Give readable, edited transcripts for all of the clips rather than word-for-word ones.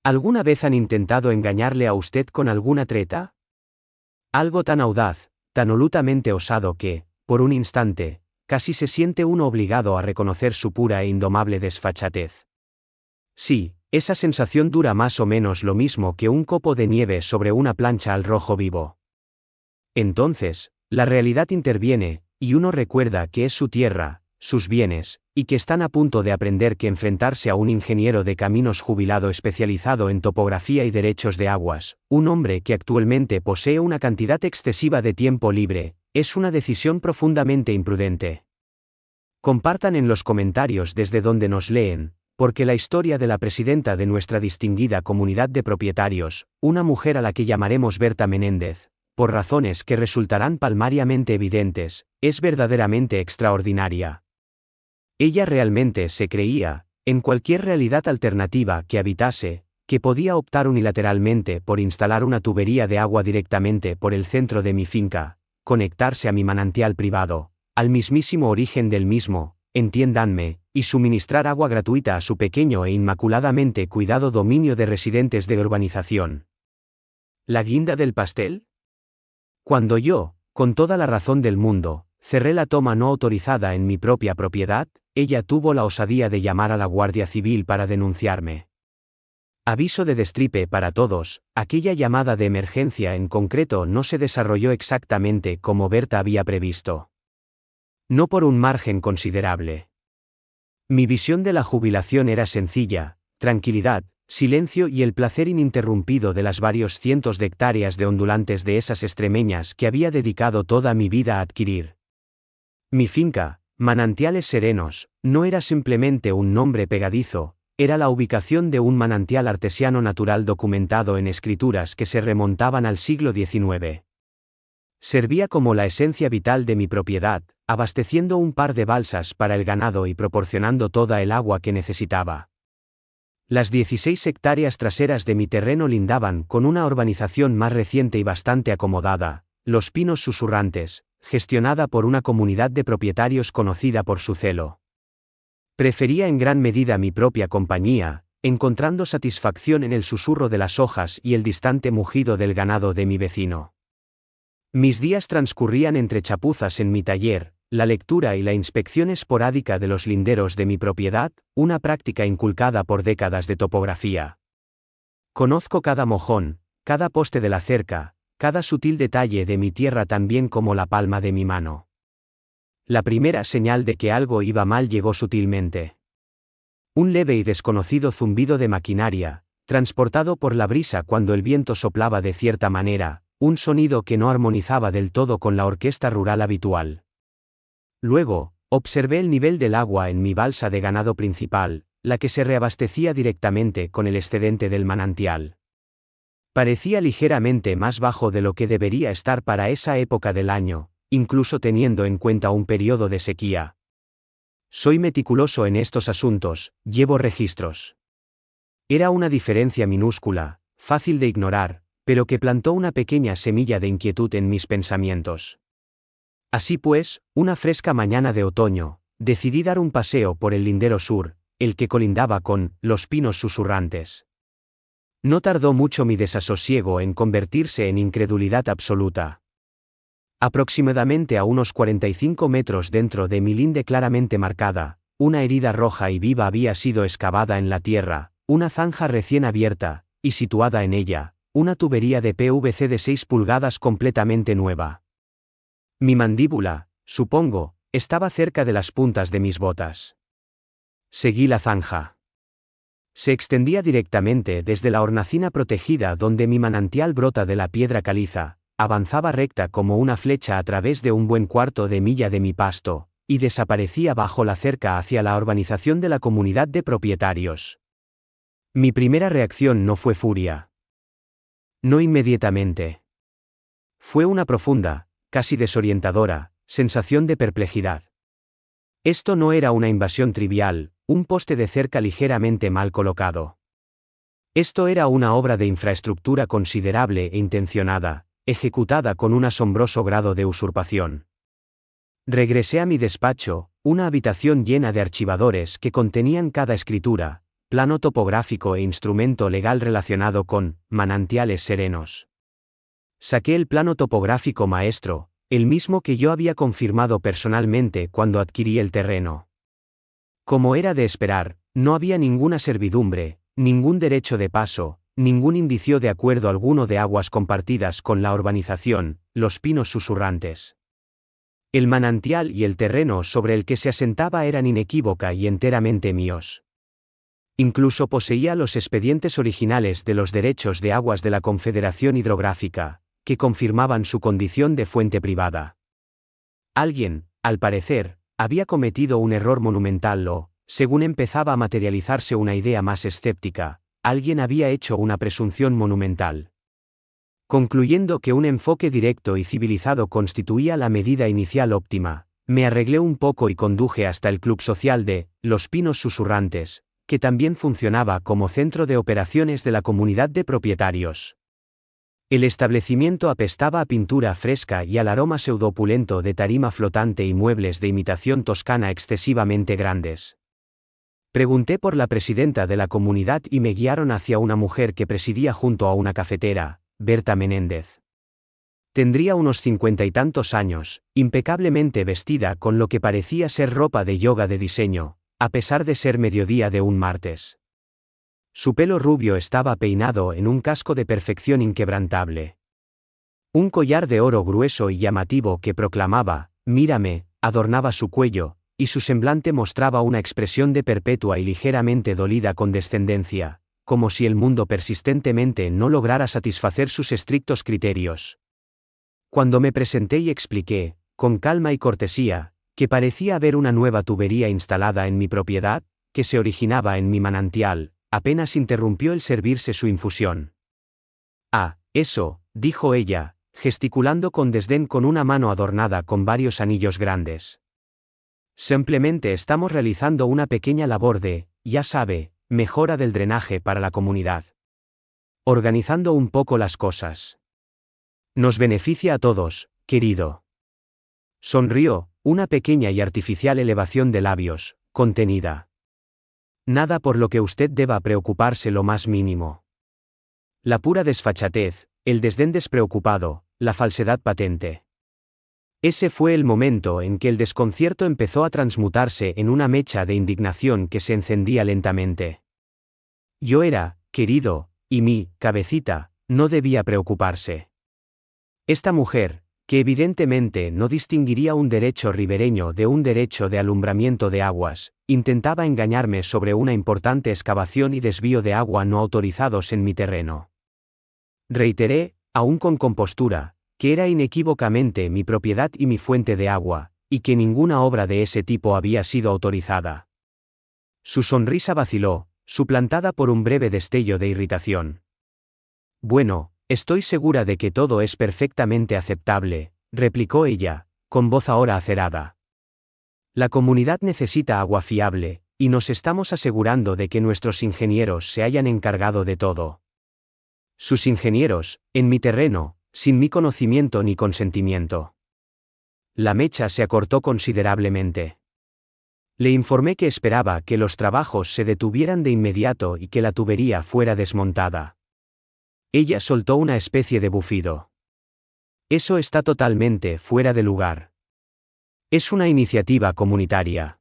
¿Alguna vez han intentado engañarle a usted con alguna treta? Algo tan audaz, tan olutamente osado que, por un instante, casi se siente uno obligado a reconocer su pura e indomable desfachatez. Sí, esa sensación dura más o menos lo mismo que un copo de nieve sobre una plancha al rojo vivo. Entonces, la realidad interviene, y uno recuerda que es su tierra, sus bienes, y que están a punto de aprender que enfrentarse a un ingeniero de caminos jubilado especializado en topografía y derechos de aguas, un hombre que actualmente posee una cantidad excesiva de tiempo libre, es una decisión profundamente imprudente. Compartan en los comentarios desde donde nos leen, porque la historia de la presidenta de nuestra distinguida comunidad de propietarios, una mujer a la que llamaremos Berta Menéndez, por razones que resultarán palmariamente evidentes, es verdaderamente extraordinaria. Ella realmente se creía, en cualquier realidad alternativa que habitase, que podía optar unilateralmente por instalar una tubería de agua directamente por el centro de mi finca, conectarse a mi manantial privado, al mismísimo origen del mismo, entiéndanme, y suministrar agua gratuita a su pequeño e inmaculadamente cuidado dominio de residentes de urbanización. ¿La guinda del pastel? Cuando yo, con toda la razón del mundo, cerré la toma no autorizada en mi propia propiedad, ella tuvo la osadía de llamar a la Guardia Civil para denunciarme. Aviso de destripe para todos, aquella llamada de emergencia en concreto no se desarrolló exactamente como Berta había previsto. No por un margen considerable. Mi visión de la jubilación era sencilla: tranquilidad, silencio y el placer ininterrumpido de las varios cientos de hectáreas de ondulantes de esas extremeñas que había dedicado toda mi vida a adquirir. Mi finca, Manantiales Serenos, no era simplemente un nombre pegadizo, era la ubicación de un manantial artesiano natural documentado en escrituras que se remontaban al siglo XIX. Servía como la esencia vital de mi propiedad, abasteciendo un par de balsas para el ganado y proporcionando toda el agua que necesitaba. Las 16 hectáreas traseras de mi terreno lindaban con una urbanización más reciente y bastante acomodada, Los Pinos Susurrantes, gestionada por una comunidad de propietarios conocida por su celo. Prefería en gran medida mi propia compañía, encontrando satisfacción en el susurro de las hojas y el distante mugido del ganado de mi vecino. Mis días transcurrían entre chapuzas en mi taller, la lectura y la inspección esporádica de los linderos de mi propiedad, una práctica inculcada por décadas de topografía. Conozco cada mojón, cada poste de la cerca, cada sutil detalle de mi tierra tan bien como la palma de mi mano. La primera señal de que algo iba mal llegó sutilmente. Un leve y desconocido zumbido de maquinaria, transportado por la brisa cuando el viento soplaba de cierta manera, un sonido que no armonizaba del todo con la orquesta rural habitual. Luego, observé el nivel del agua en mi balsa de ganado principal, la que se reabastecía directamente con el excedente del manantial. Parecía ligeramente más bajo de lo que debería estar para esa época del año, incluso teniendo en cuenta un periodo de sequía. Soy meticuloso en estos asuntos, llevo registros. Era una diferencia minúscula, fácil de ignorar, pero que plantó una pequeña semilla de inquietud en mis pensamientos. Así pues, una fresca mañana de otoño, decidí dar un paseo por el lindero sur, el que colindaba con Los Pinos Susurrantes. No tardó mucho mi desasosiego en convertirse en incredulidad absoluta. Aproximadamente a unos 45 metros dentro de mi linde claramente marcada, una herida roja y viva había sido excavada en la tierra, una zanja recién abierta, y situada en ella, una tubería de PVC de 6 pulgadas completamente nueva. Mi mandíbula, supongo, estaba cerca de las puntas de mis botas. Seguí la zanja. Se extendía directamente desde la hornacina protegida donde mi manantial brota de la piedra caliza, avanzaba recta como una flecha a través de un buen cuarto de milla de mi pasto, y desaparecía bajo la cerca hacia la urbanización de la comunidad de propietarios. Mi primera reacción no fue furia. No inmediatamente. Fue una profunda, casi desorientadora, sensación de perplejidad. Esto no era una invasión trivial, un poste de cerca ligeramente mal colocado. Esto era una obra de infraestructura considerable e intencionada, ejecutada con un asombroso grado de usurpación. Regresé a mi despacho, una habitación llena de archivadores que contenían cada escritura, plano topográfico e instrumento legal relacionado con manantiales serenos. Saqué el plano topográfico maestro, el mismo que yo había confirmado personalmente cuando adquirí el terreno. Como era de esperar, no había ninguna servidumbre, ningún derecho de paso, ningún indicio de acuerdo alguno de aguas compartidas con la urbanización, los pinos susurrantes. El manantial y el terreno sobre el que se asentaba eran inequívoca y enteramente míos. Incluso poseía los expedientes originales de los derechos de aguas de la Confederación Hidrográfica, que confirmaban su condición de fuente privada. Alguien, al parecer, había cometido un error monumental o, según empezaba a materializarse una idea más escéptica, alguien había hecho una presunción monumental. Concluyendo que un enfoque directo y civilizado constituía la medida inicial óptima, me arreglé un poco y conduje hasta el club social de Los Pinos Susurrantes, que también funcionaba como centro de operaciones de la comunidad de propietarios. El establecimiento apestaba a pintura fresca y al aroma pseudopulento de tarima flotante y muebles de imitación toscana excesivamente grandes. Pregunté por la presidenta de la comunidad y me guiaron hacia una mujer que presidía junto a una cafetera, Berta Menéndez. Tendría unos 50 y tantos años, impecablemente vestida con lo que parecía ser ropa de yoga de diseño, a pesar de ser mediodía de un martes. Su pelo rubio estaba peinado en un casco de perfección inquebrantable. Un collar de oro grueso y llamativo que proclamaba, «Mírame», adornaba su cuello, y su semblante mostraba una expresión de perpetua y ligeramente dolida condescendencia, como si el mundo persistentemente no lograra satisfacer sus estrictos criterios. Cuando me presenté y expliqué, con calma y cortesía, que parecía haber una nueva tubería instalada en mi propiedad, que se originaba en mi manantial, apenas interrumpió el servirse su infusión. «Ah, eso», dijo ella, gesticulando con desdén con una mano adornada con varios anillos grandes. «Simplemente estamos realizando una pequeña labor de, ya sabe, mejora del drenaje para la comunidad. Organizando un poco las cosas. Nos beneficia a todos, querido». Sonrió, una pequeña y artificial elevación de labios, contenida. «Nada por lo que usted deba preocuparse lo más mínimo». La pura desfachatez, el desdén despreocupado, la falsedad patente. Ese fue el momento en que el desconcierto empezó a transmutarse en una mecha de indignación que se encendía lentamente. Yo era, querido, y mi cabecita, no debía preocuparse. Esta mujer, que evidentemente no distinguiría un derecho ribereño de un derecho de alumbramiento de aguas, intentaba engañarme sobre una importante excavación y desvío de agua no autorizados en mi terreno. Reiteré, aún con compostura, que era inequívocamente mi propiedad y mi fuente de agua, y que ninguna obra de ese tipo había sido autorizada. Su sonrisa vaciló, suplantada por un breve destello de irritación. «Bueno, estoy segura de que todo es perfectamente aceptable», replicó ella, con voz ahora acerada. «La comunidad necesita agua fiable, y nos estamos asegurando de que nuestros ingenieros se hayan encargado de todo». «Sus ingenieros, en mi terreno, sin mi conocimiento ni consentimiento». La mecha se acortó considerablemente. Le informé que esperaba que los trabajos se detuvieran de inmediato y que la tubería fuera desmontada. Ella soltó una especie de bufido. «Eso está totalmente fuera de lugar. Es una iniciativa comunitaria.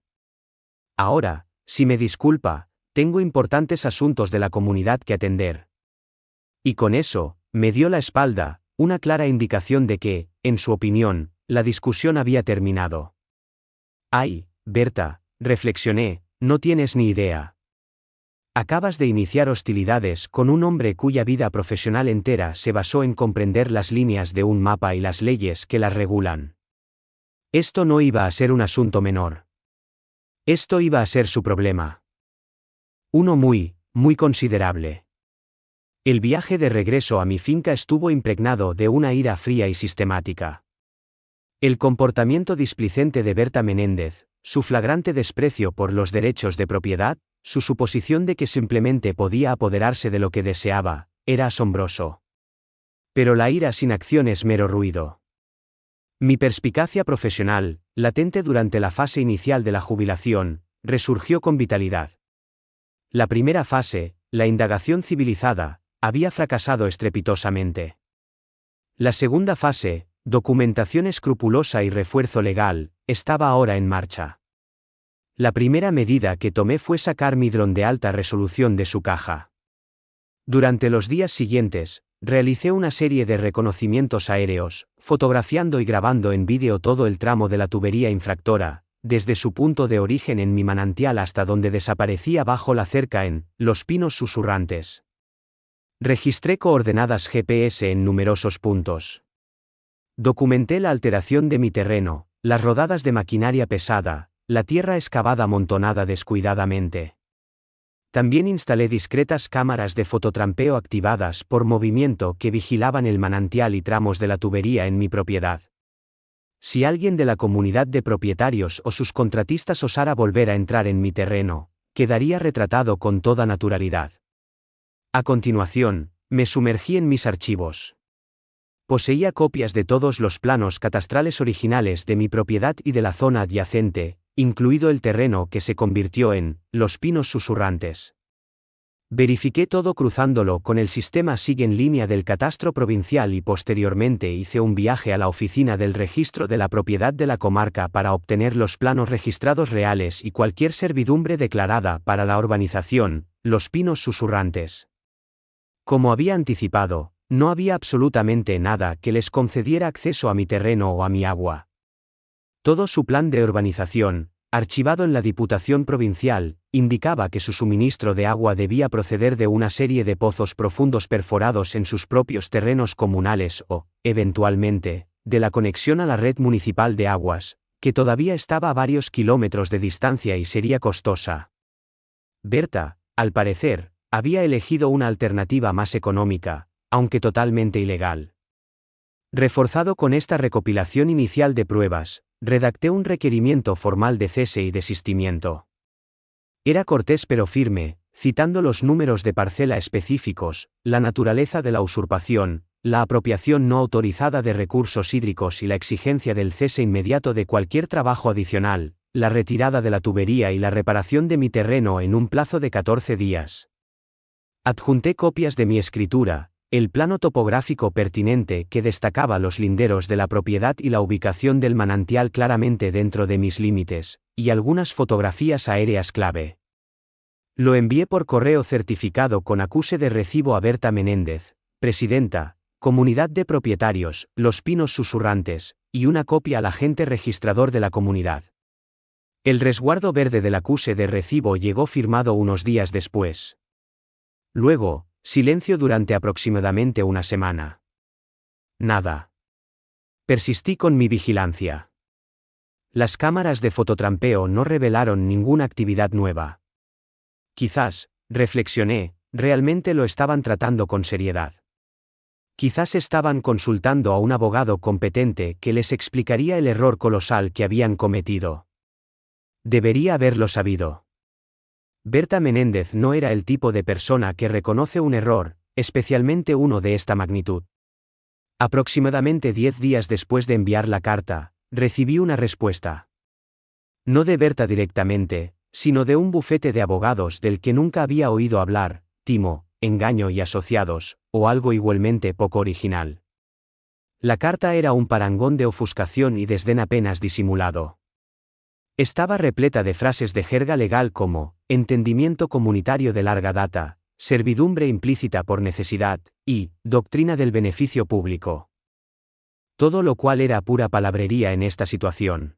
Ahora, si me disculpa, tengo importantes asuntos de la comunidad que atender». Y con eso, me dio la espalda, una clara indicación de que, en su opinión, la discusión había terminado. «Ay, Berta», reflexioné, «no tienes ni idea. Acabas de iniciar hostilidades con un hombre cuya vida profesional entera se basó en comprender las líneas de un mapa y las leyes que las regulan. Esto no iba a ser un asunto menor. Esto iba a ser su problema. Uno muy, muy considerable». El viaje de regreso a mi finca estuvo impregnado de una ira fría y sistemática. El comportamiento displicente de Berta Menéndez, su flagrante desprecio por los derechos de propiedad, su suposición de que simplemente podía apoderarse de lo que deseaba, era asombroso. Pero la ira sin acción es mero ruido. Mi perspicacia profesional, latente durante la fase inicial de la jubilación, resurgió con vitalidad. La primera fase, la indagación civilizada, había fracasado estrepitosamente. La segunda fase, documentación escrupulosa y refuerzo legal, estaba ahora en marcha. La primera medida que tomé fue sacar mi dron de alta resolución de su caja. Durante los días siguientes, realicé una serie de reconocimientos aéreos, fotografiando y grabando en vídeo todo el tramo de la tubería infractora, desde su punto de origen en mi manantial hasta donde desaparecía bajo la cerca en Los Pinos Susurrantes. Registré coordenadas GPS en numerosos puntos. Documenté la alteración de mi terreno, las rodadas de maquinaria pesada, la tierra excavada amontonada descuidadamente. También instalé discretas cámaras de fototrampeo activadas por movimiento que vigilaban el manantial y tramos de la tubería en mi propiedad. Si alguien de la comunidad de propietarios o sus contratistas osara volver a entrar en mi terreno, quedaría retratado con toda naturalidad. A continuación, me sumergí en mis archivos. Poseía copias de todos los planos catastrales originales de mi propiedad y de la zona adyacente, incluido el terreno que se convirtió en Los Pinos Susurrantes. Verifiqué todo cruzándolo con el sistema SIG en línea del catastro provincial y posteriormente hice un viaje a la oficina del registro de la propiedad de la comarca para obtener los planos registrados reales y cualquier servidumbre declarada para la urbanización, Los Pinos Susurrantes. Como había anticipado, no había absolutamente nada que les concediera acceso a mi terreno o a mi agua. Todo su plan de urbanización, archivado en la Diputación Provincial, indicaba que su suministro de agua debía proceder de una serie de pozos profundos perforados en sus propios terrenos comunales o, eventualmente, de la conexión a la red municipal de aguas, que todavía estaba a varios kilómetros de distancia y sería costosa. Berta, al parecer, había elegido una alternativa más económica, aunque totalmente ilegal. Reforzado con esta recopilación inicial de pruebas, redacté un requerimiento formal de cese y desistimiento. Era cortés pero firme, citando los números de parcela específicos, la naturaleza de la usurpación, la apropiación no autorizada de recursos hídricos y la exigencia del cese inmediato de cualquier trabajo adicional, la retirada de la tubería y la reparación de mi terreno en un plazo de 14 días. Adjunté copias de mi escritura, el plano topográfico pertinente que destacaba los linderos de la propiedad y la ubicación del manantial claramente dentro de mis límites, y algunas fotografías aéreas clave. Lo envié por correo certificado con acuse de recibo a Berta Menéndez, presidenta, Comunidad de Propietarios, Los Pinos Susurrantes, y una copia al agente registrador de la comunidad. El resguardo verde del acuse de recibo llegó firmado unos días después. Luego, silencio durante aproximadamente una semana. Nada. Persistí con mi vigilancia. Las cámaras de fototrampeo no revelaron ninguna actividad nueva. Quizás, reflexioné, realmente lo estaban tratando con seriedad. Quizás estaban consultando a un abogado competente que les explicaría el error colosal que habían cometido. Debería haberlo sabido. Berta Menéndez no era el tipo de persona que reconoce un error, especialmente uno de esta magnitud. Aproximadamente 10 días después de enviar la carta, recibí una respuesta. No de Berta directamente, sino de un bufete de abogados del que nunca había oído hablar, Timo, Engaño y Asociados, o algo igualmente poco original. La carta era un parangón de ofuscación y desdén apenas disimulado. Estaba repleta de frases de jerga legal como, entendimiento comunitario de larga data, servidumbre implícita por necesidad, y, doctrina del beneficio público. Todo lo cual era pura palabrería en esta situación.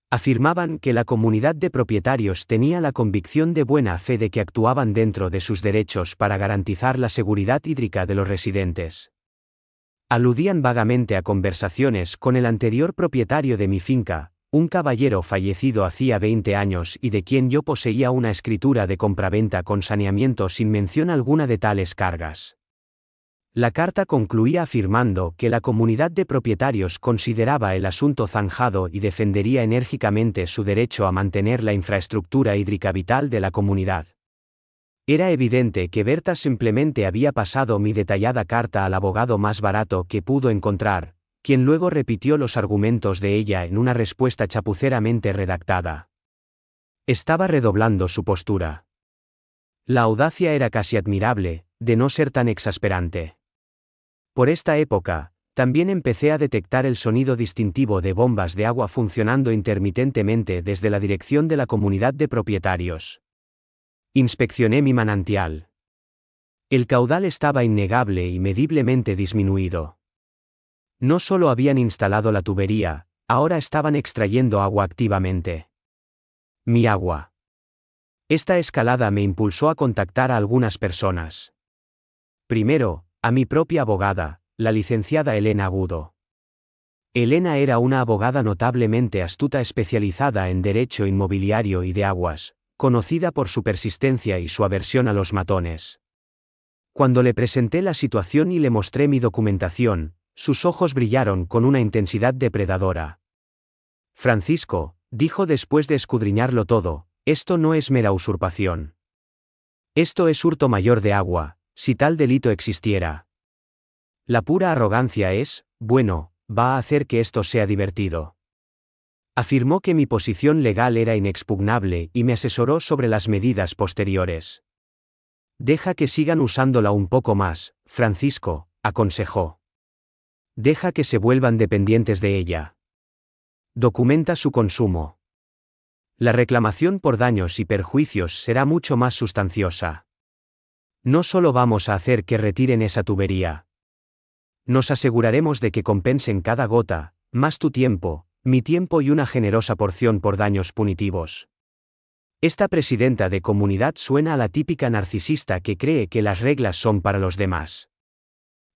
Afirmaban que la comunidad de propietarios tenía la convicción de buena fe de que actuaban dentro de sus derechos para garantizar la seguridad hídrica de los residentes. Aludían vagamente a conversaciones con el anterior propietario de mi finca, un caballero fallecido hacía 20 años y de quien yo poseía una escritura de compraventa con saneamiento sin mención alguna de tales cargas. La carta concluía afirmando que la comunidad de propietarios consideraba el asunto zanjado y defendería enérgicamente su derecho a mantener la infraestructura hídrica vital de la comunidad. Era evidente que Berta simplemente había pasado mi detallada carta al abogado más barato que pudo encontrar, quien luego repitió los argumentos de ella en una respuesta chapuceramente redactada. Estaba redoblando su postura. La audacia era casi admirable, de no ser tan exasperante. Por esta época, también empecé a detectar el sonido distintivo de bombas de agua funcionando intermitentemente desde la dirección de la comunidad de propietarios. Inspeccioné mi manantial. El caudal estaba innegable y mediblemente disminuido. No solo habían instalado la tubería, ahora estaban extrayendo agua activamente. Mi agua. Esta escalada me impulsó a contactar a algunas personas. Primero, a mi propia abogada, la licenciada Elena Agudo. Elena era una abogada notablemente astuta especializada en derecho inmobiliario y de aguas, conocida por su persistencia y su aversión a los matones. Cuando le presenté la situación y le mostré mi documentación, sus ojos brillaron con una intensidad depredadora. Francisco, dijo después de escudriñarlo todo, esto no es mera usurpación. Esto es hurto mayor de agua, si tal delito existiera. La pura arrogancia es, bueno, va a hacer que esto sea divertido. Afirmó que mi posición legal era inexpugnable y me asesoró sobre las medidas posteriores. Deja que sigan usándola un poco más, Francisco, aconsejó. Deja que se vuelvan dependientes de ella. Documenta su consumo. La reclamación por daños y perjuicios será mucho más sustanciosa. No solo vamos a hacer que retiren esa tubería. Nos aseguraremos de que compensen cada gota, más tu tiempo, mi tiempo y una generosa porción por daños punitivos. Esta presidenta de comunidad suena a la típica narcisista que cree que las reglas son para los demás.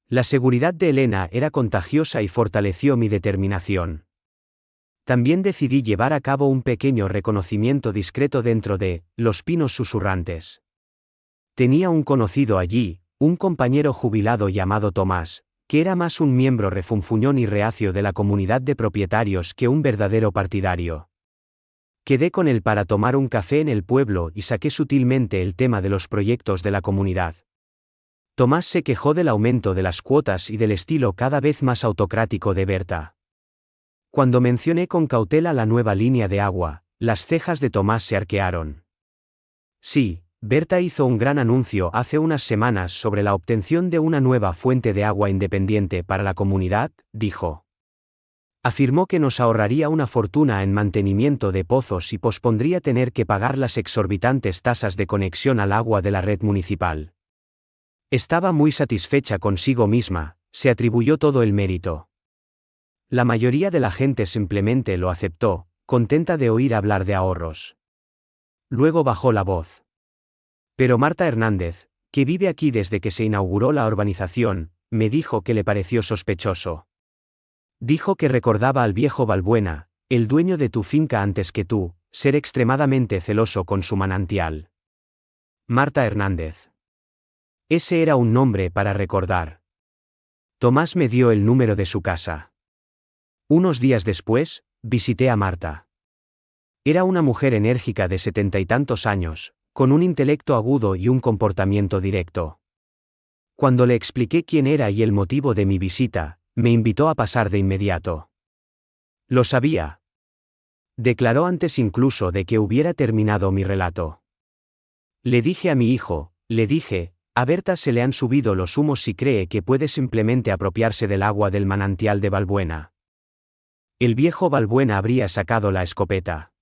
La seguridad de Elena era contagiosa y fortaleció mi determinación. También decidí llevar a cabo un pequeño reconocimiento discreto dentro de Los Pinos Susurrantes. Tenía un conocido allí, un compañero jubilado llamado Tomás, que era más un miembro refunfuñón y reacio de la comunidad de propietarios que un verdadero partidario. Quedé con él para tomar un café en el pueblo y saqué sutilmente el tema de los proyectos de la comunidad. Tomás se quejó del aumento de las cuotas y del estilo cada vez más autocrático de Berta. Cuando mencioné con cautela la nueva línea de agua, las cejas de Tomás se arquearon. Sí, Berta hizo un gran anuncio hace unas semanas sobre la obtención de una nueva fuente de agua independiente para la comunidad, dijo. Afirmó que nos ahorraría una fortuna en mantenimiento de pozos y pospondría tener que pagar las exorbitantes tasas de conexión al agua de la red municipal. Estaba muy satisfecha consigo misma, se atribuyó todo el mérito. La mayoría de la gente simplemente lo aceptó, contenta de oír hablar de ahorros. Luego bajó la voz. Pero Marta Hernández, que vive aquí desde que se inauguró la urbanización, me dijo que le pareció sospechoso. Dijo que recordaba al viejo Balbuena, el dueño de tu finca antes que tú, ser extremadamente celoso con su manantial. Marta Hernández. Ese era un nombre para recordar. Tomás me dio el número de su casa. Unos días después, visité a Marta. Era una mujer enérgica de 70 y tantos años, con un intelecto agudo y un comportamiento directo. Cuando le expliqué quién era y el motivo de mi visita, me invitó a pasar de inmediato. Lo sabía. Declaró antes incluso de que hubiera terminado mi relato. Le dije a mi hijo, a Berta se le han subido los humos si cree que puede simplemente apropiarse del agua del manantial de Balbuena. El viejo Balbuena habría sacado la escopeta.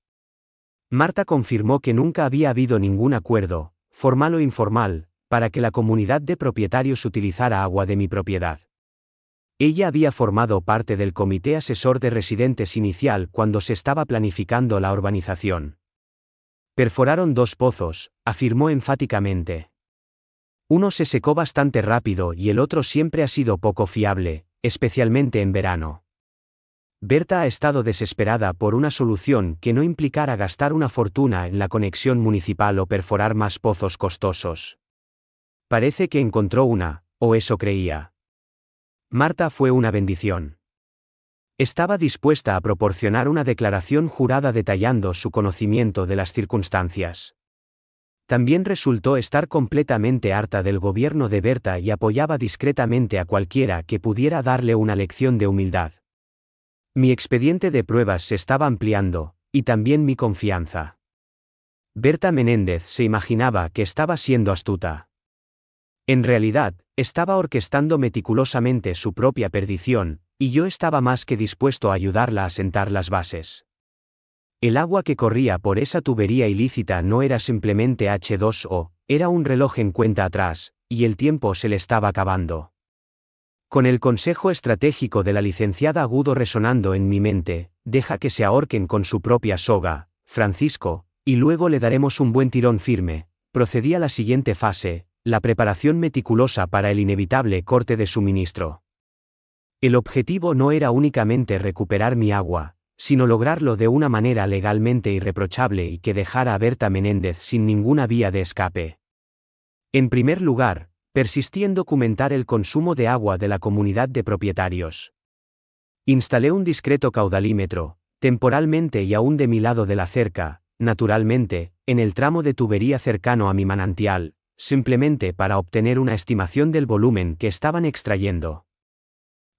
Marta confirmó que nunca había habido ningún acuerdo, formal o informal, para que la comunidad de propietarios utilizara agua de mi propiedad. Ella había formado parte del comité asesor de residentes inicial cuando se estaba planificando la urbanización. Perforaron 2 pozos, afirmó enfáticamente. Uno se secó bastante rápido y el otro siempre ha sido poco fiable, especialmente en verano. Berta ha estado desesperada por una solución que no implicara gastar una fortuna en la conexión municipal o perforar más pozos costosos. Parece que encontró una, o eso creía. Marta fue una bendición. Estaba dispuesta a proporcionar una declaración jurada detallando su conocimiento de las circunstancias. También resultó estar completamente harta del gobierno de Berta y apoyaba discretamente a cualquiera que pudiera darle una lección de humildad. Mi expediente de pruebas se estaba ampliando, y también mi confianza. Berta Menéndez se imaginaba que estaba siendo astuta. En realidad, estaba orquestando meticulosamente su propia perdición, y yo estaba más que dispuesto a ayudarla a sentar las bases. El agua que corría por esa tubería ilícita no era simplemente H2O, era un reloj en cuenta atrás, y el tiempo se le estaba acabando. Con el consejo estratégico de la licenciada Agudo resonando en mi mente, deja que se ahorquen con su propia soga, Francisco, y luego le daremos un buen tirón firme. Procedí a la siguiente fase, la preparación meticulosa para el inevitable corte de suministro. El objetivo no era únicamente recuperar mi agua, sino lograrlo de una manera legalmente irreprochable y que dejara a Berta Menéndez sin ninguna vía de escape. En primer lugar, persistí en documentar el consumo de agua de la comunidad de propietarios. Instalé un discreto caudalímetro, temporalmente y aún de mi lado de la cerca, naturalmente, en el tramo de tubería cercano a mi manantial, simplemente para obtener una estimación del volumen que estaban extrayendo.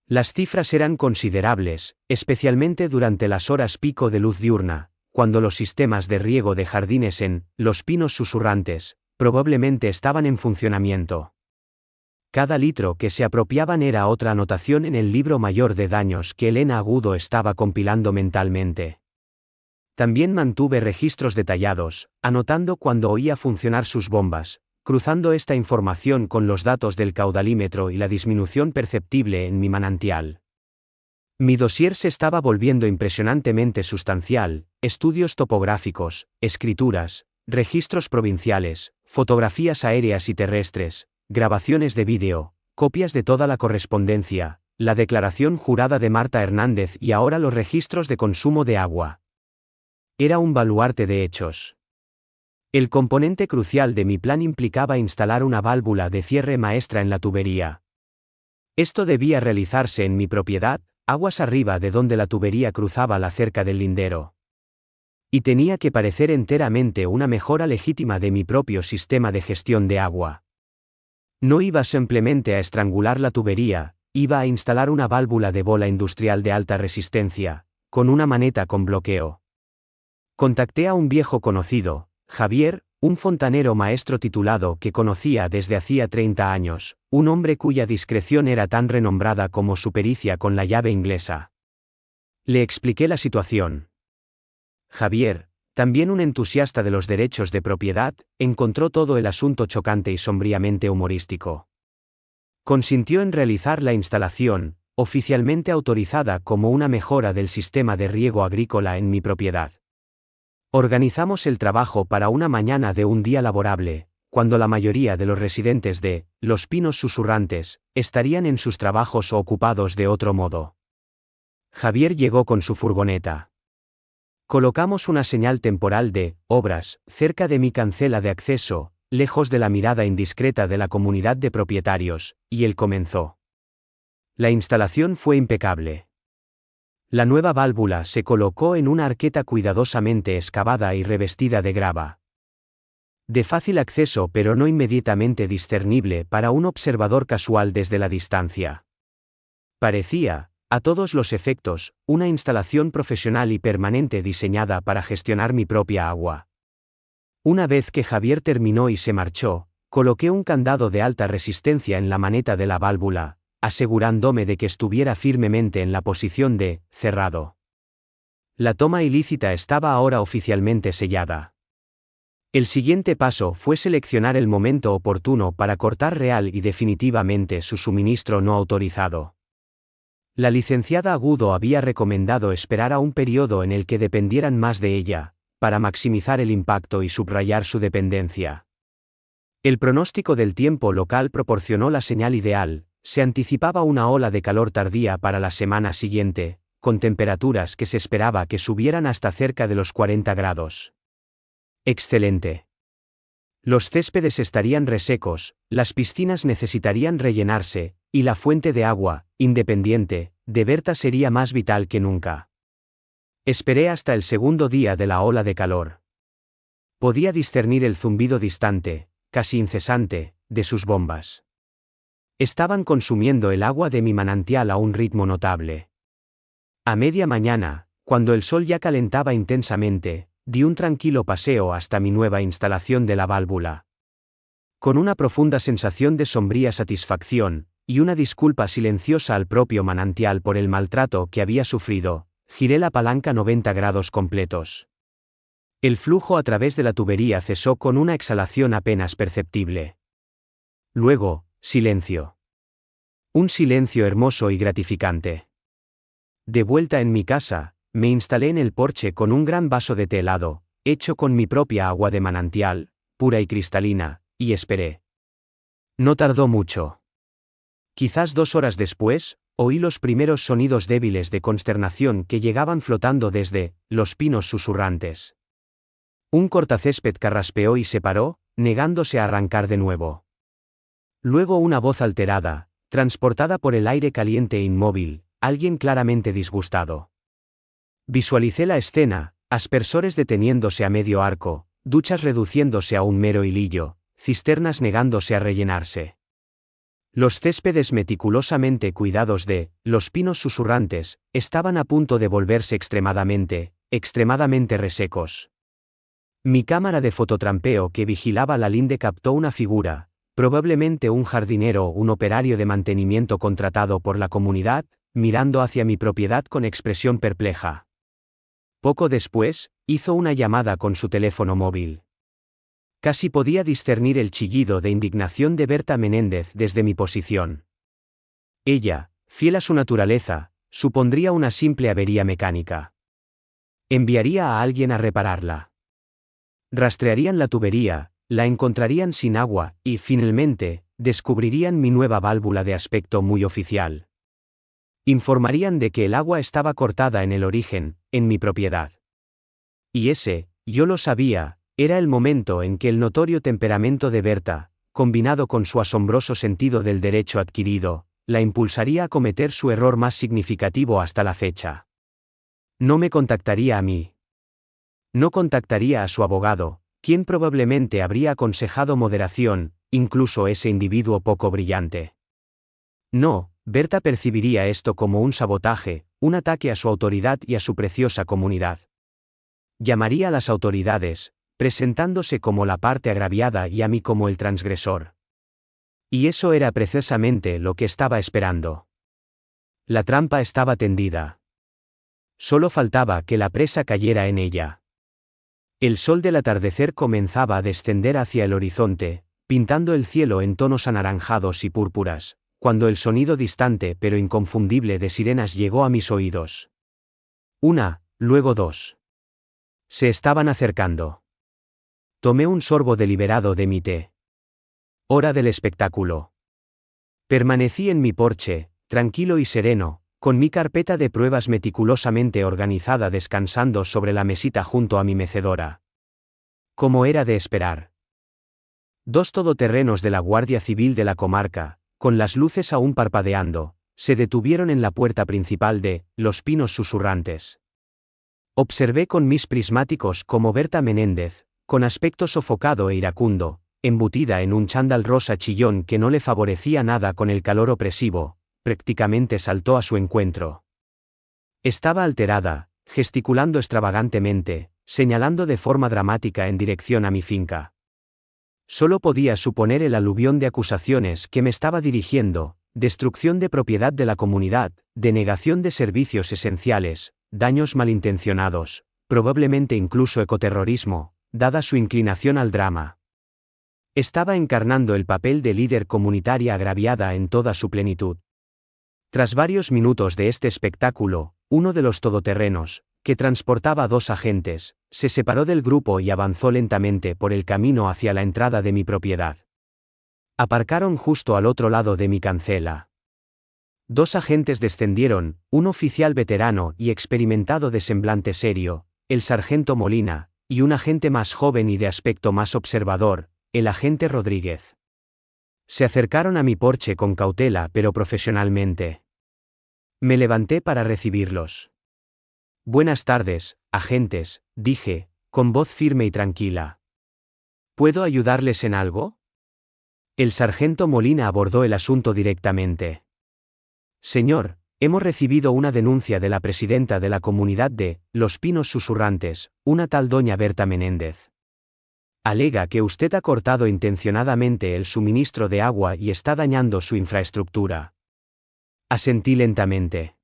Las cifras eran considerables, especialmente durante las horas pico de luz diurna, cuando los sistemas de riego de jardines en Los Pinos Susurrantes probablemente estaban en funcionamiento. Cada litro que se apropiaban era otra anotación en el libro mayor de daños que Elena Agudo estaba compilando mentalmente. También mantuve registros detallados, anotando cuando oía funcionar sus bombas, cruzando esta información con los datos del caudalímetro y la disminución perceptible en mi manantial. Mi dossier se estaba volviendo impresionantemente sustancial: estudios topográficos, escrituras, registros provinciales, fotografías aéreas y terrestres, grabaciones de vídeo, copias de toda la correspondencia, la declaración jurada de Marta Hernández y ahora los registros de consumo de agua. Era un baluarte de hechos. El componente crucial de mi plan implicaba instalar una válvula de cierre maestra en la tubería. Esto debía realizarse en mi propiedad, aguas arriba de donde la tubería cruzaba la cerca del lindero. Y tenía que parecer enteramente una mejora legítima de mi propio sistema de gestión de agua. No iba simplemente a estrangular la tubería, iba a instalar una válvula de bola industrial de alta resistencia, con una maneta con bloqueo. Contacté a un viejo conocido, Javier, un fontanero maestro titulado que conocía desde hacía 30 años, un hombre cuya discreción era tan renombrada como su pericia con la llave inglesa. Le expliqué la situación. Javier, también un entusiasta de los derechos de propiedad, encontró todo el asunto chocante y sombríamente humorístico. Consintió en realizar la instalación, oficialmente autorizada como una mejora del sistema de riego agrícola en mi propiedad. Organizamos el trabajo para una mañana de un día laborable, cuando la mayoría de los residentes de Los Pinos Susurrantes estarían en sus trabajos o ocupados de otro modo. Javier llegó con su furgoneta. Colocamos una señal temporal de obras cerca de mi cancela de acceso, lejos de la mirada indiscreta de la comunidad de propietarios, y él comenzó. La instalación fue impecable. La nueva válvula se colocó en una arqueta cuidadosamente excavada y revestida de grava. De fácil acceso pero no inmediatamente discernible para un observador casual desde la distancia. Parecía, a todos los efectos, una instalación profesional y permanente diseñada para gestionar mi propia agua. Una vez que Javier terminó y se marchó, coloqué un candado de alta resistencia en la maneta de la válvula, asegurándome de que estuviera firmemente en la posición de cerrado. La toma ilícita estaba ahora oficialmente sellada. El siguiente paso fue seleccionar el momento oportuno para cortar real y definitivamente su suministro no autorizado. La licenciada Agudo había recomendado esperar a un periodo en el que dependieran más de ella, para maximizar el impacto y subrayar su dependencia. El pronóstico del tiempo local proporcionó la señal ideal. Se anticipaba una ola de calor tardía para la semana siguiente, con temperaturas que se esperaba que subieran hasta cerca de los 40 grados. Excelente. Los céspedes estarían resecos, las piscinas necesitarían rellenarse, y la fuente de agua, independiente, de Berta sería más vital que nunca. Esperé hasta el segundo día de la ola de calor. Podía discernir el zumbido distante, casi incesante, de sus bombas. Estaban consumiendo el agua de mi manantial a un ritmo notable. A media mañana, cuando el sol ya calentaba intensamente, di un tranquilo paseo hasta mi nueva instalación de la válvula. Con una profunda sensación de sombría satisfacción, y una disculpa silenciosa al propio manantial por el maltrato que había sufrido, giré la palanca 90 grados completos. El flujo a través de la tubería cesó con una exhalación apenas perceptible. Luego, silencio. Un silencio hermoso y gratificante. De vuelta en mi casa, me instalé en el porche con un gran vaso de té helado, hecho con mi propia agua de manantial, pura y cristalina, y esperé. No tardó mucho. Quizás 2 horas después, oí los primeros sonidos débiles de consternación que llegaban flotando desde los pinos susurrantes. Un cortacésped carraspeó y se paró, negándose a arrancar de nuevo. Luego una voz alterada, transportada por el aire caliente e inmóvil, alguien claramente disgustado. Visualicé la escena, aspersores deteniéndose a medio arco, duchas reduciéndose a un mero hilillo, cisternas negándose a rellenarse. Los céspedes meticulosamente cuidados de los pinos susurrantes estaban a punto de volverse extremadamente resecos. Mi cámara de fototrampeo que vigilaba la linde captó una figura, probablemente un jardinero o un operario de mantenimiento contratado por la comunidad, mirando hacia mi propiedad con expresión perpleja. Poco después, hizo una llamada con su teléfono móvil. Casi podía discernir el chillido de indignación de Berta Menéndez desde mi posición. Ella, fiel a su naturaleza, supondría una simple avería mecánica. Enviaría a alguien a repararla. Rastrearían la tubería, la encontrarían sin agua, y, finalmente, descubrirían mi nueva válvula de aspecto muy oficial. Informarían de que el agua estaba cortada en el origen, en mi propiedad. Y ese, yo lo sabía, era el momento en que el notorio temperamento de Berta, combinado con su asombroso sentido del derecho adquirido, la impulsaría a cometer su error más significativo hasta la fecha. No me contactaría a mí. No contactaría a su abogado, quien probablemente habría aconsejado moderación, incluso ese individuo poco brillante. No, Berta percibiría esto como un sabotaje, un ataque a su autoridad y a su preciosa comunidad. Llamaría a las autoridades, presentándose como la parte agraviada y a mí como el transgresor. Y eso era precisamente lo que estaba esperando. La trampa estaba tendida. Solo faltaba que la presa cayera en ella. El sol del atardecer comenzaba a descender hacia el horizonte, pintando el cielo en tonos anaranjados y púrpuras, cuando el sonido distante pero inconfundible de sirenas llegó a mis oídos. Una, luego dos. Se estaban acercando. Tomé un sorbo deliberado de mi té. Hora del espectáculo. Permanecí en mi porche, tranquilo y sereno, con mi carpeta de pruebas meticulosamente organizada descansando sobre la mesita junto a mi mecedora. Como era de esperar. 2 todoterrenos de la Guardia Civil de la comarca, con las luces aún parpadeando, se detuvieron en la puerta principal de Los Pinos Susurrantes. Observé con mis prismáticos cómo Berta Menéndez, con aspecto sofocado e iracundo, embutida en un chándal rosa chillón que no le favorecía nada con el calor opresivo, prácticamente saltó a su encuentro. Estaba alterada, gesticulando extravagantemente, señalando de forma dramática en dirección a mi finca. Solo podía suponer el aluvión de acusaciones que me estaba dirigiendo: destrucción de propiedad de la comunidad, denegación de servicios esenciales, daños malintencionados, probablemente incluso ecoterrorismo, dada su inclinación al drama. Estaba encarnando el papel de líder comunitaria agraviada en toda su plenitud. Tras varios minutos de este espectáculo, uno de los todoterrenos, que transportaba 2 agentes, se separó del grupo y avanzó lentamente por el camino hacia la entrada de mi propiedad. Aparcaron justo al otro lado de mi cancela. 2 agentes descendieron, un oficial veterano y experimentado de semblante serio, el sargento Molina, y un agente más joven y de aspecto más observador, el agente Rodríguez. Se acercaron a mi porche con cautela pero profesionalmente. Me levanté para recibirlos. Buenas tardes, agentes, dije, con voz firme y tranquila. ¿Puedo ayudarles en algo? El sargento Molina abordó el asunto directamente. Señor, Hemos recibido una denuncia de la presidenta de la comunidad de Los Pinos Susurrantes, una tal doña Berta Menéndez. Alega que usted ha cortado intencionadamente el suministro de agua y está dañando su infraestructura. Asentí lentamente.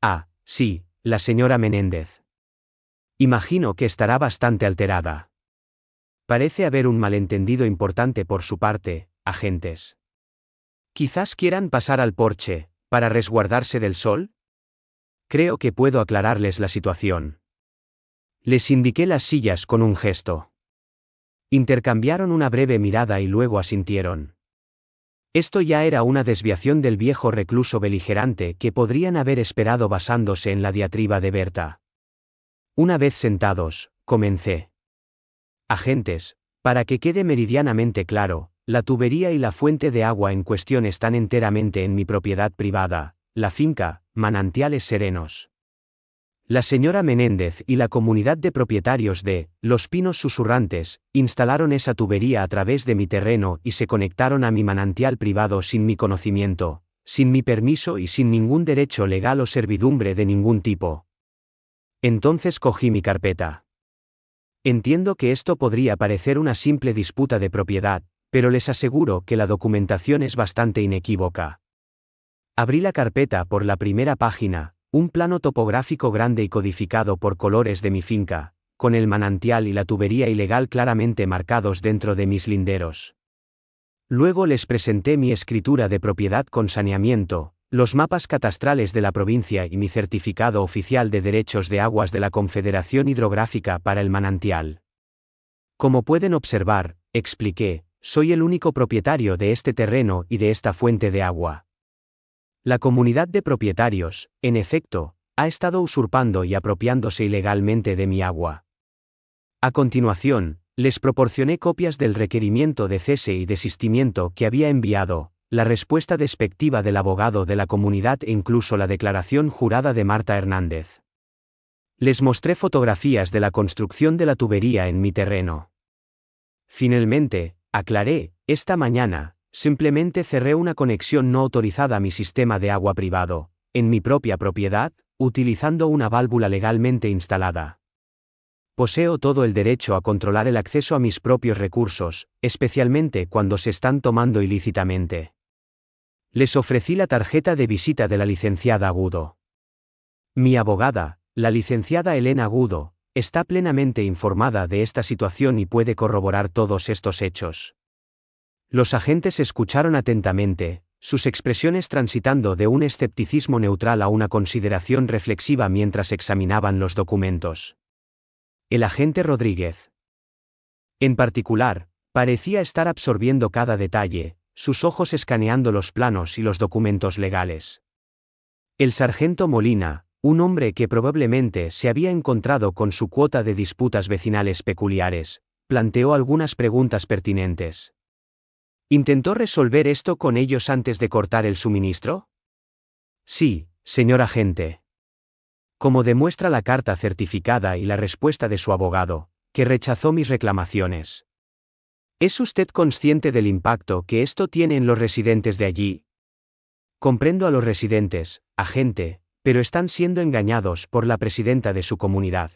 Ah, sí, la señora Menéndez. Imagino que estará bastante alterada. Parece haber un malentendido importante por su parte, agentes. Quizás quieran pasar al porche, para resguardarse del sol. Creo que puedo aclararles la situación. Les indiqué las sillas con un gesto. Intercambiaron una breve mirada y luego asintieron. Esto ya era una desviación del viejo recluso beligerante que podrían haber esperado basándose en la diatriba de Berta. Una vez sentados, comencé. Agentes, para que quede meridianamente claro, la tubería y la fuente de agua en cuestión están enteramente en mi propiedad privada, la finca, Manantiales Serenos. La señora Menéndez y la comunidad de propietarios de Los Pinos Susurrantes instalaron esa tubería a través de mi terreno y se conectaron a mi manantial privado sin mi conocimiento, sin mi permiso y sin ningún derecho legal o servidumbre de ningún tipo. Entonces cogí mi carpeta. Entiendo que esto podría parecer una simple disputa de propiedad, pero les aseguro que la documentación es bastante inequívoca. Abrí la carpeta por la primera página, un plano topográfico grande y codificado por colores de mi finca, con el manantial y la tubería ilegal claramente marcados dentro de mis linderos. Luego les presenté mi escritura de propiedad con saneamiento, los mapas catastrales de la provincia y mi certificado oficial de derechos de aguas de la Confederación Hidrográfica para el manantial. Como pueden observar, expliqué, soy el único propietario de este terreno y de esta fuente de agua. La comunidad de propietarios, en efecto, ha estado usurpando y apropiándose ilegalmente de mi agua. A continuación, les proporcioné copias del requerimiento de cese y desistimiento que había enviado, la respuesta despectiva del abogado de la comunidad e incluso la declaración jurada de Marta Hernández. Les mostré fotografías de la construcción de la tubería en mi terreno. Finalmente, aclaré, esta mañana, simplemente cerré una conexión no autorizada a mi sistema de agua privado, en mi propia propiedad, utilizando una válvula legalmente instalada. Poseo todo el derecho a controlar el acceso a mis propios recursos, especialmente cuando se están tomando ilícitamente. Les ofrecí la tarjeta de visita de la licenciada Agudo. Mi abogada, la licenciada Elena Agudo, está plenamente informada de esta situación y puede corroborar todos estos hechos. Los agentes escucharon atentamente, sus expresiones transitando de un escepticismo neutral a una consideración reflexiva mientras examinaban los documentos. El agente Rodríguez, en particular, parecía estar absorbiendo cada detalle, sus ojos escaneando los planos y los documentos legales. El sargento Molina, un hombre que probablemente se había encontrado con su cuota de disputas vecinales peculiares, planteó algunas preguntas pertinentes. ¿Intentó resolver esto con ellos antes de cortar el suministro? Sí, señor agente. Como demuestra la carta certificada y la respuesta de su abogado, que rechazó mis reclamaciones. ¿Es usted consciente del impacto que esto tiene en los residentes de allí? Comprendo a los residentes, agente, pero están siendo engañados por la presidenta de su comunidad.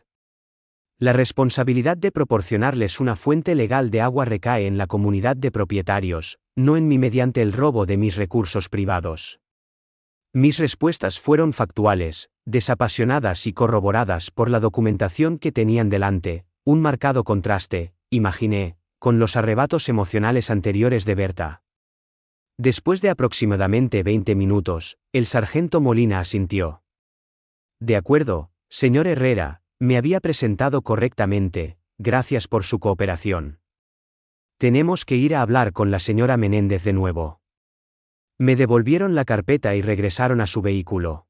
La responsabilidad de proporcionarles una fuente legal de agua recae en la comunidad de propietarios, no en mí mediante el robo de mis recursos privados. Mis respuestas fueron factuales, desapasionadas y corroboradas por la documentación que tenían delante, un marcado contraste, imaginé, con los arrebatos emocionales anteriores de Berta. Después de aproximadamente 20 minutos, el sargento Molina asintió. De acuerdo, señor Herrera, me había presentado correctamente, gracias por su cooperación. Tenemos que ir a hablar con la señora Menéndez de nuevo. Me devolvieron la carpeta y regresaron a su vehículo.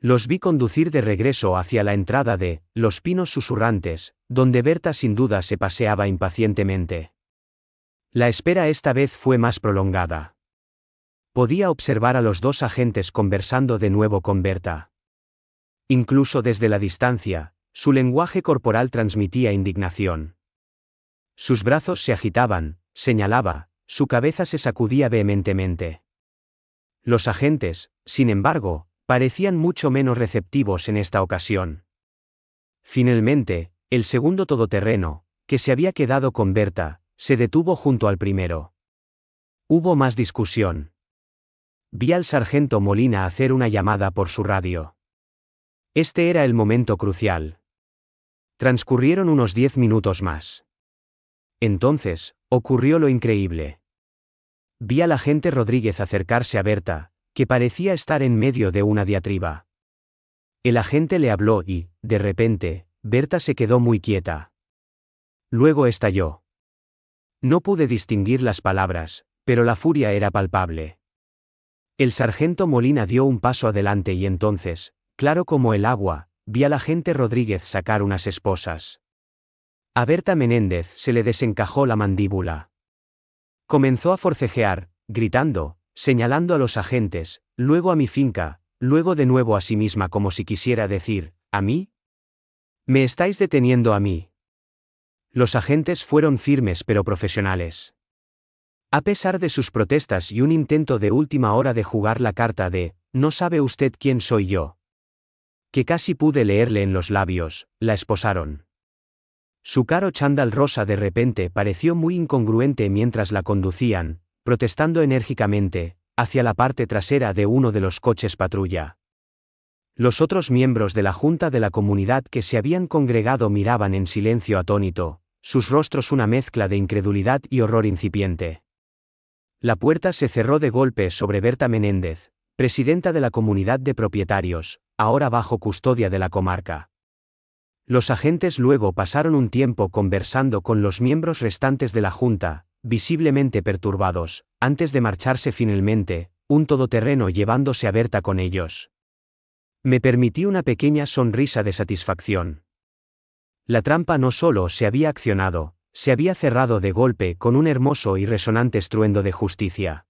Los vi conducir de regreso hacia la entrada de Los Pinos Susurrantes, donde Berta sin duda se paseaba impacientemente. La espera esta vez fue más prolongada. Podía observar a los dos agentes conversando de nuevo con Berta. Incluso desde la distancia, su lenguaje corporal transmitía indignación. Sus brazos se agitaban, señalaba, su cabeza se sacudía vehementemente. Los agentes, sin embargo, parecían mucho menos receptivos en esta ocasión. Finalmente, el segundo todoterreno, que se había quedado con Berta, se detuvo junto al primero. Hubo más discusión. Vi al sargento Molina hacer una llamada por su radio. Este era el momento crucial. Transcurrieron unos 10 minutos más. Entonces, ocurrió lo increíble. Vi al agente Rodríguez acercarse a Berta, que parecía estar en medio de una diatriba. El agente le habló y, de repente, Berta se quedó muy quieta. Luego estalló. No pude distinguir las palabras, pero la furia era palpable. El sargento Molina dio un paso adelante y entonces, claro como el agua, vi al agente Rodríguez sacar unas esposas. A Berta Menéndez se le desencajó la mandíbula. Comenzó a forcejear, gritando, señalando a los agentes, luego a mi finca, luego de nuevo a sí misma como si quisiera decir, ¿a mí? ¿Me estáis deteniendo a mí? Los agentes fueron firmes pero profesionales. A pesar de sus protestas y un intento de última hora de jugar la carta de, ¿no sabe usted quién soy yo?, que casi pude leerle en los labios, la esposaron. Su caro chándal rosa de repente pareció muy incongruente mientras la conducían, protestando enérgicamente, hacia la parte trasera de uno de los coches patrulla. Los otros miembros de la Junta de la Comunidad que se habían congregado miraban en silencio atónito, sus rostros una mezcla de incredulidad y horror incipiente. La puerta se cerró de golpe sobre Berta Menéndez, presidenta de la Comunidad de Propietarios, ahora bajo custodia de la comarca. Los agentes luego pasaron un tiempo conversando con los miembros restantes de la Junta, visiblemente perturbados, antes de marcharse finalmente, un todoterreno llevándose a Berta con ellos. Me permití una pequeña sonrisa de satisfacción. La trampa no solo se había accionado, se había cerrado de golpe con un hermoso y resonante estruendo de justicia.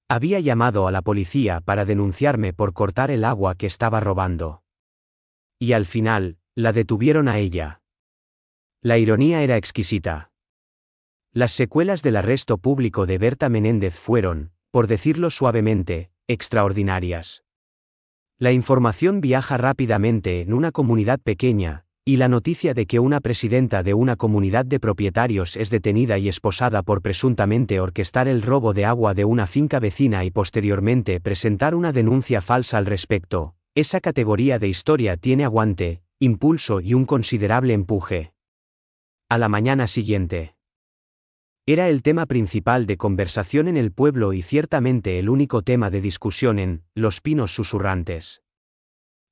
Había llamado a la policía para denunciarme por cortar el agua que estaba robando. Y al final, la detuvieron a ella. La ironía era exquisita. Las secuelas del arresto público de Berta Menéndez fueron, por decirlo suavemente, extraordinarias. La información viaja rápidamente en una comunidad pequeña, y la noticia de que una presidenta de una comunidad de propietarios es detenida y esposada por presuntamente orquestar el robo de agua de una finca vecina y posteriormente presentar una denuncia falsa al respecto, esa categoría de historia tiene aguante, impulso y un considerable empuje. A la mañana siguiente. Era el tema principal de conversación en el pueblo y ciertamente el único tema de discusión en Los Pinos Susurrantes.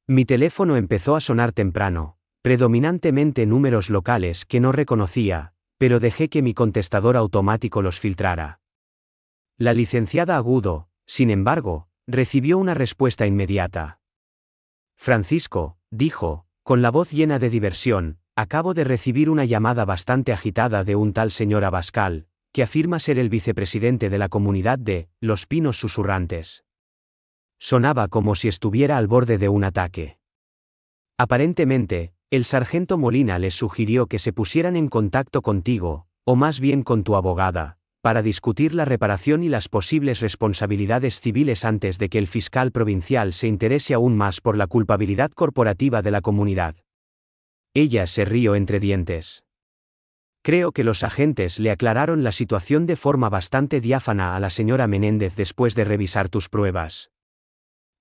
Mi teléfono empezó a sonar temprano, predominantemente números locales que no reconocía, pero dejé que mi contestador automático los filtrara. La licenciada Agudo, sin embargo, recibió una respuesta inmediata. Francisco, dijo, con la voz llena de diversión, acabo de recibir una llamada bastante agitada de un tal señor Abascal, que afirma ser el vicepresidente de la comunidad de Los Pinos Susurrantes. Sonaba como si estuviera al borde de un ataque. Aparentemente, el sargento Molina les sugirió que se pusieran en contacto contigo, o más bien con tu abogada, para discutir la reparación y las posibles responsabilidades civiles antes de que el fiscal provincial se interese aún más por la culpabilidad corporativa de la comunidad. Ella se rió entre dientes. Creo que los agentes le aclararon la situación de forma bastante diáfana a la señora Menéndez después de revisar tus pruebas.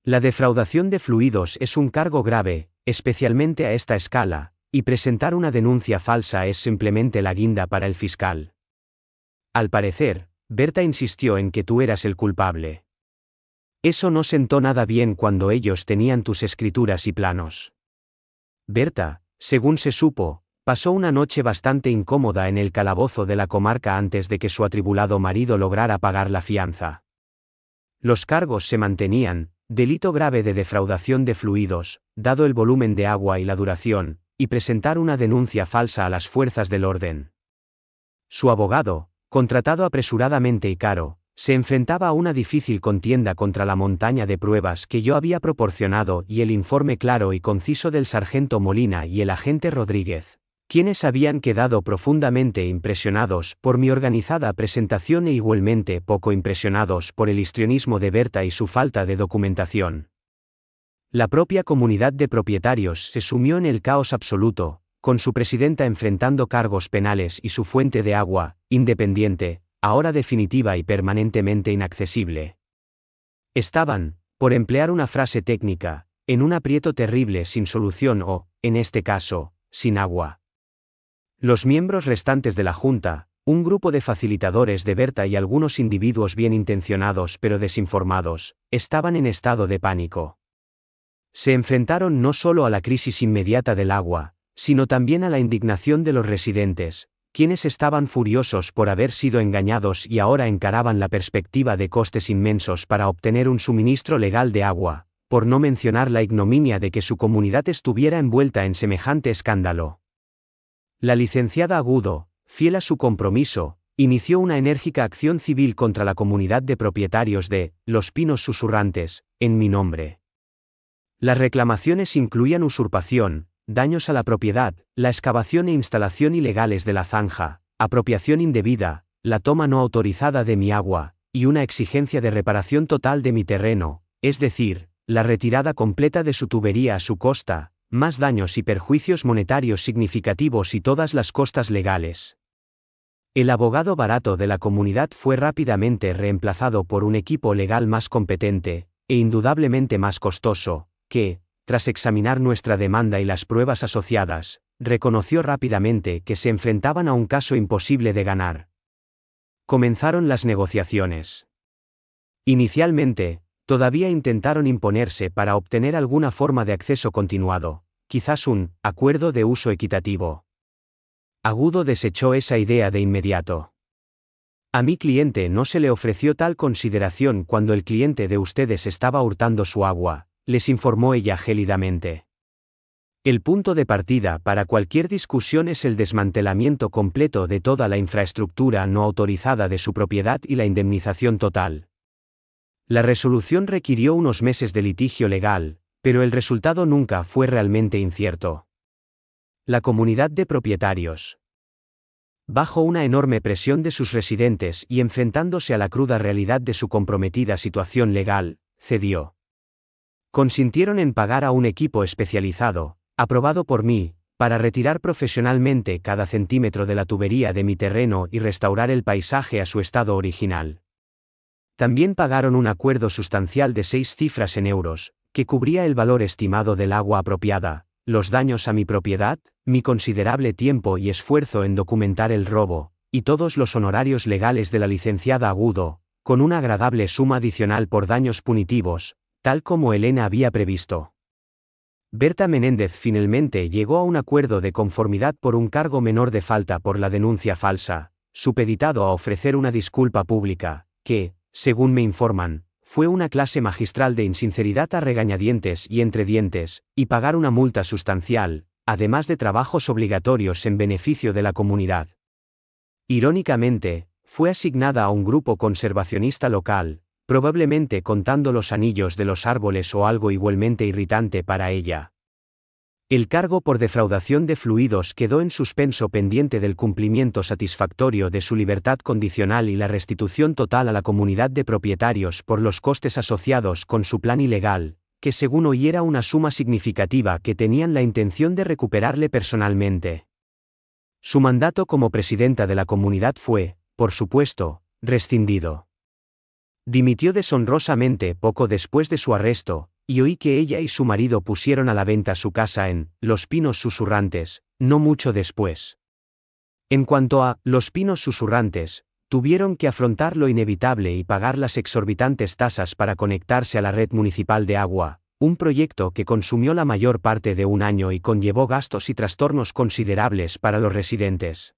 La defraudación de fluidos es un cargo grave, especialmente a esta escala, y presentar una denuncia falsa es simplemente la guinda para el fiscal. Al parecer, Berta insistió en que tú eras el culpable. Eso no sentó nada bien cuando ellos tenían tus escrituras y planos. Berta, según se supo, pasó una noche bastante incómoda en el calabozo de la comarca antes de que su atribulado marido lograra pagar la fianza. Los cargos se mantenían: delito grave de defraudación de fluidos, dado el volumen de agua y la duración, y presentar una denuncia falsa a las fuerzas del orden. Su abogado, contratado apresuradamente y caro, se enfrentaba a una difícil contienda contra la montaña de pruebas que yo había proporcionado y el informe claro y conciso del sargento Molina y el agente Rodríguez, quienes habían quedado profundamente impresionados por mi organizada presentación e igualmente poco impresionados por el histrionismo de Berta y su falta de documentación. La propia comunidad de propietarios se sumió en el caos absoluto, con su presidenta enfrentando cargos penales y su fuente de agua, independiente, ahora definitiva y permanentemente inaccesible. Estaban, por emplear una frase técnica, en un aprieto terrible sin solución o, en este caso, sin agua. Los miembros restantes de la Junta, un grupo de facilitadores de Berta y algunos individuos bien intencionados pero desinformados, estaban en estado de pánico. Se enfrentaron no solo a la crisis inmediata del agua, sino también a la indignación de los residentes, quienes estaban furiosos por haber sido engañados y ahora encaraban la perspectiva de costes inmensos para obtener un suministro legal de agua, por no mencionar la ignominia de que su comunidad estuviera envuelta en semejante escándalo. La licenciada Agudo, fiel a su compromiso, inició una enérgica acción civil contra la comunidad de propietarios de Los Pinos Susurrantes, en mi nombre. Las reclamaciones incluían usurpación, daños a la propiedad, la excavación e instalación ilegales de la zanja, apropiación indebida, la toma no autorizada de mi agua, y una exigencia de reparación total de mi terreno, es decir, la retirada completa de su tubería a su costa, más daños y perjuicios monetarios significativos y todas las costas legales. El abogado barato de la comunidad fue rápidamente reemplazado por un equipo legal más competente, e indudablemente más costoso, que, tras examinar nuestra demanda y las pruebas asociadas, reconoció rápidamente que se enfrentaban a un caso imposible de ganar. Comenzaron las negociaciones. Inicialmente, todavía intentaron imponerse para obtener alguna forma de acceso continuado, quizás un acuerdo de uso equitativo. Agudo desechó esa idea de inmediato. A mi cliente no se le ofreció tal consideración cuando el cliente de ustedes estaba hurtando su agua, les informó ella gélidamente. El punto de partida para cualquier discusión es el desmantelamiento completo de toda la infraestructura no autorizada de su propiedad y la indemnización total. La resolución requirió unos meses de litigio legal, pero el resultado nunca fue realmente incierto. La comunidad de propietarios, bajo una enorme presión de sus residentes y enfrentándose a la cruda realidad de su comprometida situación legal, cedió. Consintieron en pagar a un equipo especializado, aprobado por mí, para retirar profesionalmente cada centímetro de la tubería de mi terreno y restaurar el paisaje a su estado original. También pagaron un acuerdo sustancial de 6 cifras en euros, que cubría el valor estimado del agua apropiada, los daños a mi propiedad, mi considerable tiempo y esfuerzo en documentar el robo, y todos los honorarios legales de la licenciada Agudo, con una agradable suma adicional por daños punitivos, tal como Elena había previsto. Berta Menéndez finalmente llegó a un acuerdo de conformidad por un cargo menor de falta por la denuncia falsa, supeditado a ofrecer una disculpa pública, que, según me informan, fue una clase magistral de insinceridad a regañadientes y entre dientes, y pagar una multa sustancial, además de trabajos obligatorios en beneficio de la comunidad. Irónicamente, fue asignada a un grupo conservacionista local, probablemente contando los anillos de los árboles o algo igualmente irritante para ella. El cargo por defraudación de fluidos quedó en suspenso pendiente del cumplimiento satisfactorio de su libertad condicional y la restitución total a la comunidad de propietarios por los costes asociados con su plan ilegal, que según oí era una suma significativa que tenían la intención de recuperarle personalmente. Su mandato como presidenta de la comunidad fue, por supuesto, rescindido. Dimitió deshonrosamente poco después de su arresto, y oí que ella y su marido pusieron a la venta su casa en Los Pinos Susurrantes, no mucho después. En cuanto a Los Pinos Susurrantes, tuvieron que afrontar lo inevitable y pagar las exorbitantes tasas para conectarse a la red municipal de agua, un proyecto que consumió la mayor parte de un año y conllevó gastos y trastornos considerables para los residentes.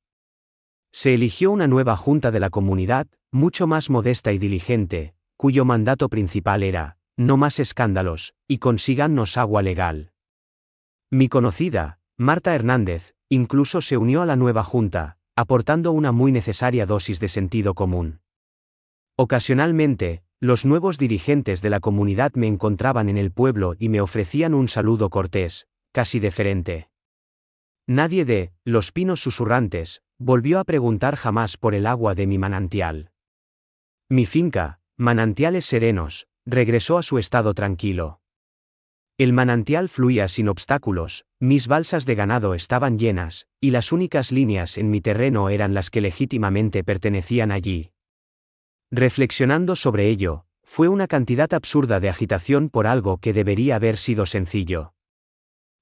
Se eligió una nueva junta de la comunidad, mucho más modesta y diligente, cuyo mandato principal era no más escándalos, y consíganos agua legal. Mi conocida, Marta Hernández, incluso se unió a la nueva junta, aportando una muy necesaria dosis de sentido común. Ocasionalmente, los nuevos dirigentes de la comunidad me encontraban en el pueblo y me ofrecían un saludo cortés, casi deferente. Nadie de los pinos susurrantes volvió a preguntar jamás por el agua de mi manantial. Mi finca, manantiales serenos, regresó a su estado tranquilo. El manantial fluía sin obstáculos, mis balsas de ganado estaban llenas, y las únicas líneas en mi terreno eran las que legítimamente pertenecían allí. Reflexionando sobre ello, fue una cantidad absurda de agitación por algo que debería haber sido sencillo.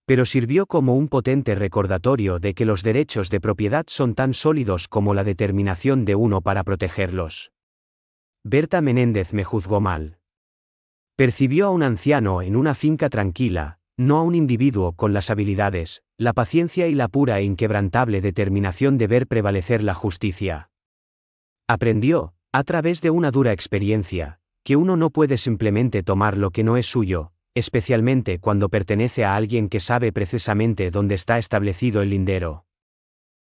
Pero sirvió como un potente recordatorio de que los derechos de propiedad son tan sólidos como la determinación de uno para protegerlos. Berta Menéndez me juzgó mal. Percibió a un anciano en una finca tranquila, no a un individuo con las habilidades, la paciencia y la pura e inquebrantable determinación de ver prevalecer la justicia. Aprendió, a través de una dura experiencia, que uno no puede simplemente tomar lo que no es suyo, especialmente cuando pertenece a alguien que sabe precisamente dónde está establecido el lindero.